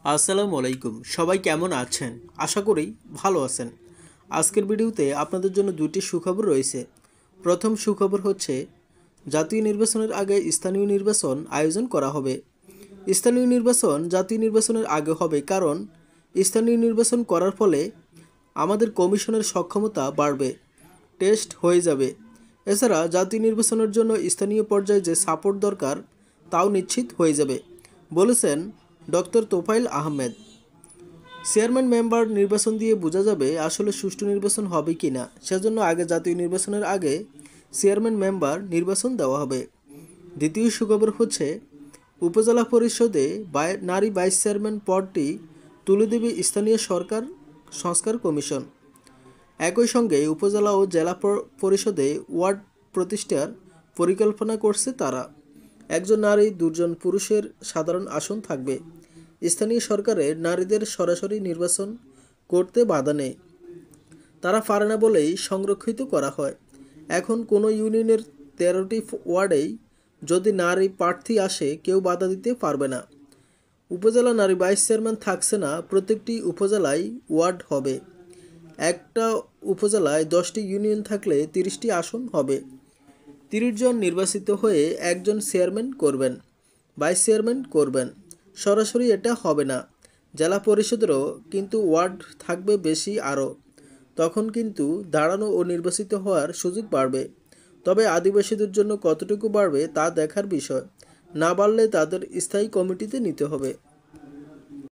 আসসালামু আলাইকুম। সবাই কেমন আছেন? আশা করি ভালো আছেন। আজকের ভিডিওতে আপনাদের জন্য দুটি সুখবর রয়েছে। প্রথম সুখবর হচ্ছে জাতীয় নির্বাচনের আগে স্থানীয় নির্বাচন আয়োজন করা হবে। স্থানীয় নির্বাচন জাতীয় নির্বাচনের আগে হবে, কারণ স্থানীয় নির্বাচন করার ফলে আমাদের কমিশনের সক্ষমতা বাড়বে, টেস্ট হয়ে যাবে। এছাড়া জাতীয় নির্বাচনের জন্য স্থানীয় পর্যায়ে যে সাপোর্ট দরকার তাও নিশ্চিত হয়ে যাবে, বলেছেন doctor Tofail Ahmed. Chairman member নির্বাচন দিয়ে বোঝা যাবে আসলে সুষ্ঠু নির্বাচন হবে কি না। সেজন্য আগে জাতীয় নির্বাচনের আগে চেয়ারম্যান মেম্বার নির্বাচন দেওয়া হবে। দ্বিতীয় সুখবর হচ্ছে উপজেলা পরিষদে নারী ভাইস চেয়ারম্যান পদটি তুলে দেবে স্থানীয় সরকার সংস্কার কমিশন। একই সঙ্গে উপজেলা ও জেলা পরিষদে ওয়ার্ড প্রতিষ্ঠার পরিকল্পনা করছে তারা। একজন নারী, দুজন পুরুষের সাধারণ আসন থাকবে। স্থানীয় সরকারে নারীদের সরাসরি নির্বাচন করতে বাধা নেই, তারা পারে না বলেই সংরক্ষিত করা হয়। এখন কোনো ইউনিয়নের 13টি ওয়ার্ডেই যদি নারী প্রার্থী আসে, কেউ বাধা দিতে পারবে না। উপজেলা নারী ভাইস চেয়ারম্যান থাকছে না, প্রত্যেকটি উপজেলায় ওয়ার্ড হবে। একটা উপজেলায় 10টি ইউনিয়ন থাকলে 30টি আসন হবে। 30 জন নির্বাচিত হয়ে একজন চেয়ারম্যান করবেন, ভাইস চেয়ারম্যান করবেন। সরাসরি এটা হবে না। জেলা পরিষদেরও কিন্তু ওয়ার্ড থাকবে বেশি আরও। তখন কিন্তু দাঁড়ানো ও নির্বাচিত হওয়ার সুযোগ বাড়বে। তবে আদিবাসীদের জন্য কতটুকু বাড়বে তা দেখার বিষয়। না বাড়লে তাদের স্থায়ী কমিটিতে নিতে হবে।